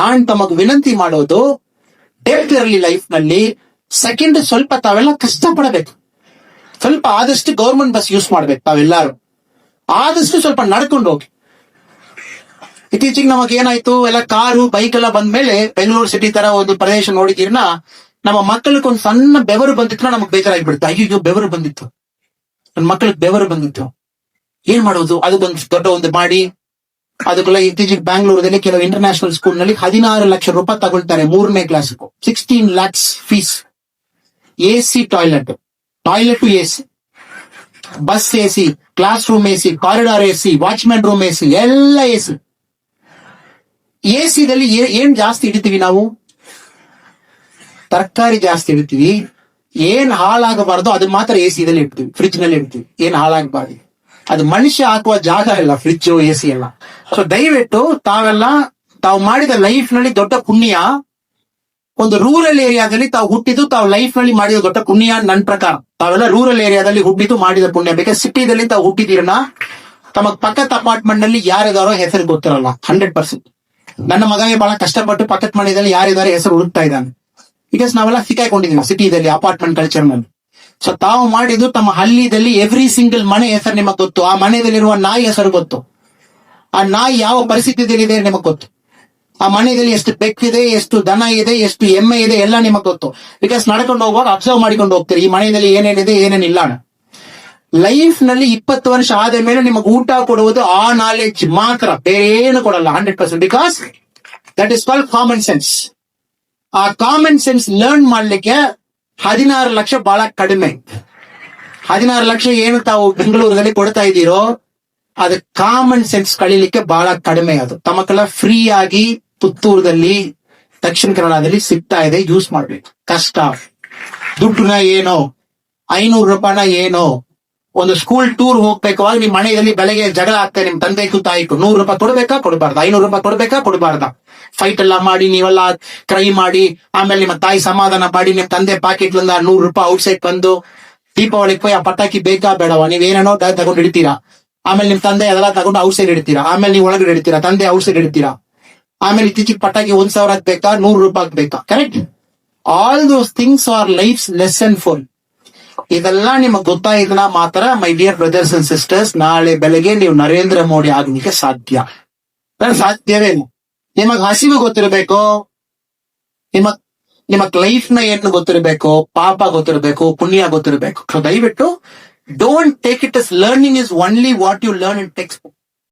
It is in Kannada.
ನಾನ್ ತಮಗ್ ವಿನಂತಿ ಮಾಡೋದು, ಡೆಪ್ತ್ ಇರಲಿ ಲೈಫ್ ನಲ್ಲಿ. ಸೆಕೆಂಡ್, ಸ್ವಲ್ಪ ತಾವೆಲ್ಲ ಕಷ್ಟ ಪಡಬೇಕು. ಸ್ವಲ್ಪ ಆದಷ್ಟು ಗೌರ್ಮೆಂಟ್ ಬಸ್ ಯೂಸ್ ಮಾಡ್ಬೇಕು ತಾವೆಲ್ಲರೂ. ಆದಷ್ಟು ಸ್ವಲ್ಪ ನಡ್ಕೊಂಡು ಹೋಗಿ. ಇತ್ತೀಚೆಗೆ ನಮಗ್ ಏನಾಯ್ತು, ಎಲ್ಲ ಕಾರು ಬೈಕ್ ಎಲ್ಲ ಬಂದ್ಮೇಲೆ ಬೆಂಗಳೂರು ಸಿಟಿ ತರ ಒಂದು ಪ್ರದೇಶ ನೋಡಿದಿರ್ನ, ನಮ್ಮ ಮಕ್ಕಳಿಗೆ ಒಂದು ಸಣ್ಣ ಬೆವರು ಬಂದಿತ್ತು, ನಮಗ್ ಬೇಜಾರಾಗ್ಬಿಡುತ್ತೆ. ಅಯ್ಯೋ ಬೆವರು ಬಂದಿತ್ತು, ನನ್ನ ಮಕ್ಕಳಿಗೆ ಬೆವರು ಬಂದಿತ್ತು, ಏನ್ ಮಾಡೋದು? ಅದು ಬಂದು ದೊಡ್ಡ ಒಂದು ಮಾಡಿ ಅದಕ್ಕೆಲ್ಲ ಇತ್ತೀಚೆಗೆ ಬ್ಯಾಂಗ್ಳೂರದಲ್ಲಿ ಕೆಲವು ಇಂಟರ್ನ್ಯಾಷನಲ್ ಸ್ಕೂಲ್ ನಲ್ಲಿ 16 ಲಕ್ಷ ರೂಪಾಯಿ ತಗೊಳ್ತಾರೆ 3ನೇ class. 16 lakhs fees. AC toilet AC, bus AC, class room AC, corridor AC, watchman room AC, ಎಲ್ಲ ಎಸಿ. ಎಸಿದಲ್ಲಿ ಏನ್ ಜಾಸ್ತಿ ಇಡ್ತೀವಿ ನಾವು? ತರಕಾರಿ ಜಾಸ್ತಿ ಇಡ್ತೀವಿ. ಏನ್ ಹಾಳಾಗಬಾರ್ದು ಅದು ಮಾತ್ರ ಎಸಿದಲ್ಲಿ ಇಡ್ತೀವಿ, ಫ್ರಿಜ್ ನಲ್ಲಿ ಇಡ್ತೀವಿ. ಏನ್ ಹಾಳಾಗಬಾರ್ದು ಅದು ಮನುಷ್ಯ ಹಾಕುವ ಜಾಗ ಇಲ್ಲ, ಫ್ರಿಜ್ ಎಸಿ ಎಲ್ಲ. ಸೊ ದಯವಿಟ್ಟು ತಾವು ಮಾಡಿದ ಲೈಫ್ ನಲ್ಲಿ ದೊಡ್ಡ ಪುಣ್ಯ. ಒಂದು ರೂರಲ್ ಏರಿಯಾದಲ್ಲಿ ತಾವು ಹುಟ್ಟಿದ್ದು, ತಾವು ಲೈಫ್ ನಲ್ಲಿ ಮಾಡಿದ ದೊಡ್ಡ ಪುಣ್ಯ ನನ್ನ ಪ್ರಕಾರ. ತಾವೆಲ್ಲ ರೂರಲ್ ಏರಿಯಾದಲ್ಲಿ ಹುಟ್ಟಿದ್ದು ಮಾಡಿದ ಪುಣ್ಯ. ಬಿಕಾಸ್ ಸಿಟಿದಲ್ಲಿ ತಾವು ಹುಟ್ಟಿದಿರನ, ತಮಗ್ ಪಕ್ಕದ ಅಪಾರ್ಟ್ಮೆಂಟ್ ನಲ್ಲಿ ಯಾರಿದಾರೋ ಹೆಸರು ಗೊತ್ತಿರಲ್ಲ 100%. ನನ್ನ ಮಗನಿಗೆ ಬಹಳ ಕಷ್ಟಪಟ್ಟು ಪಕ್ಕದ ಮನೆಯಲ್ಲಿ ಯಾರಿದಾರೋ ಹೆಸರು ಹುಡುಕ್ತಾ ಇದ್ದಾನೆ. ಬಿಕಾಸ್ ನಾವೆಲ್ಲ ಸಿಕ್ಕಾಕೊಂಡಿದೀವಿ ಸಿಟಿದಲ್ಲಿ, ಅಪಾರ್ಟ್ಮೆಂಟ್ ಕಲ್ಚರ್ ನಲ್ಲಿ. ಸೊ ತಾವು ಮಾಡಿದ್ದು ತಮ್ಮ ಹಳ್ಳಿದಲ್ಲಿ ಎವ್ರಿ ಸಿಂಗಲ್ ಮನೆ ಹೆಸರು ನಿಮಗ್ ಗೊತ್ತು. ಆ ಮನೆಯಲ್ಲಿರುವ ನಾಯಿ ಹೆಸರು ಗೊತ್ತು. ಆ ನಾಯಿ ಯಾವ ಪರಿಸ್ಥಿತಿಯಲ್ಲಿ ಇದೆ ನಿಮಗ್ ಗೊತ್ತು. ಆ ಮನೆಯಲ್ಲಿ ಎಷ್ಟು ಬೆಕ್ಕಿದೆ, ಎಷ್ಟು ದನ ಇದೆ, ಎಷ್ಟು ಎಮ್ಮೆ ಇದೆ, ಎಲ್ಲ ನಿಮಗ್ ಗೊತ್ತು. ಬಿಕಾಸ್ ನಡ್ಕೊಂಡು ಹೋಗುವಾಗ ಅಬ್ಸರ್ವ್ ಮಾಡಿಕೊಂಡು ಹೋಗ್ತೀರಿ, ಈ ಮನೆಯಲ್ಲಿ ಏನೇನಿದೆ ಏನೇನಿಲ್ಲ. ಲೈಫ್ ನಲ್ಲಿ 20 ವರ್ಷ ಆದ ಮೇಲೆ ನಿಮಗ್ ಊಟ ಕೊಡುವುದು ಆ ನಾಲೆಡ್ಜ್ ಮಾತ್ರ, ಬೇರೆ ಏನು ಕೊಡಲ್ಲ 100%. Because that is called common sense. ಆ ಕಾಮನ್ ಸೆನ್ಸ್ ಲರ್ನ್ ಮಾಡ್ಲಿಕ್ಕೆ 16 ಲಕ್ಷ ಬಹಳ ಕಡಿಮೆ. 16 ಲಕ್ಷ ಏನು ತಾವು ಬೆಂಗಳೂರಲ್ಲಿ ಕೊಡ್ತಾ ಇದ್ದೀರೋ, ಅದು ಕಾಮನ್ ಸೆನ್ಸ್ ಕಳೀಲಿಕ್ಕೆ ಬಹಳ ಕಡಿಮೆ. ಅದು ತಮಗೆಲ್ಲ ಫ್ರೀ ಆಗಿ ಪುತ್ತೂರದಲ್ಲಿ, ದಕ್ಷಿಣ ಕನ್ನಡದಲ್ಲಿ ಸಿಗ್ತಾ ಇದೆ, ಯೂಸ್ ಮಾಡ್ಬೇಕು. ಕಷ್ಟ ದುಡ್ಡನ್ನ ಏನೋ 500 ರೂಪಾಯಿನ ಏನೋ, ಒಂದು ಸ್ಕೂಲ್ ಟೂರ್ ಹೋಗ್ಬೇಕಾವಾಗ ನಿಮ್ ಮನೆಯಲ್ಲಿ ಬೆಳಗ್ಗೆ ಜಗಳ ಆಗ್ತದೆ ನಿಮ್ ತಂದೆಗೂ ತಾಯಿಗೂ. 100 ರೂಪಾಯಿ ಕೊಡ್ಬೇಕಾ ಕೊಡಬಾರ್ದ, 500 ರೂಪಾಯಿ ಕೊಡ್ಬೇಕಾ ಕೊಡಬಾರ್ದ, ಫೈಟ್ ಎಲ್ಲ ಮಾಡಿ ನೀವೆಲ್ಲ ಕ್ರೈ ಮಾಡಿ, ಆಮೇಲೆ ನಿಮ್ಮ ತಾಯಿ ಸಮಾಧಾನ ಮಾಡಿ, ನಿಮ್ ತಂದೆ ಪಾಕೆಟ್ 100 ರೂಪಾಯಿ ಔಟ್ಸೈಡ್ ಬಂದು, ದೀಪಾವಳಿಗೆ ಹೋಗಿ ಆ ಪಟಾಕಿ ಬೇಕಾ ಬೇಡವಾ, ನೀವೇನೇನೋ ತಗೊಂಡು ಇಡ್ತೀರಾ. ಆಮೇಲೆ ನಿಮ್ ತಂದೆ ಅದೆಲ್ಲ ತಗೊಂಡು ಔಟ್ಸೈಡ್ ಇಡ್ತೀರಾ. ಆಮೇಲೆ ನೀವು ಒಳಗಡೆ ಇಡ್ತೀರಾ, ತಂದೆ ಔಟ್ಸೈಡ್ ಇಡ್ತೀರಾ. ಆಮೇಲೆ ಇತ್ತೀಚಿಗೆ ಪಟಾಕಿ 1,000 ಬೇಕಾ, 100 ರೂಪಾಯಿ ಬೇಕಾ. Correct? All those things are life's lesson full. ಇದೆಲ್ಲ ನಿಮಗ್ ಗೊತ್ತಾಯಿದ್ರೆ ಮಾತ್ರ, my dear brothers and sisters, ನಾಳೆ ಬೆಳಗ್ಗೆ ನೀವು ನರೇಂದ್ರ ಮೋದಿ ಆಗಲಿಕ್ಕೆ ಸಾಧ್ಯ. ಸಾಧ್ಯವೇನು? ನಿಮಗ್ ಹಸಿವು ಗೊತ್ತಿರಬೇಕು, ನಿಮಗ್ ಲೈಫ್ ನ ಏನು ಗೊತ್ತಿರಬೇಕು, ಪಾಪ ಗೊತ್ತಿರಬೇಕು, ಪುಣ್ಯ ಗೊತ್ತಿರಬೇಕು. ಸೊ ದಯವಿಟ್ಟು don't take it as learning is only what you learn in text book.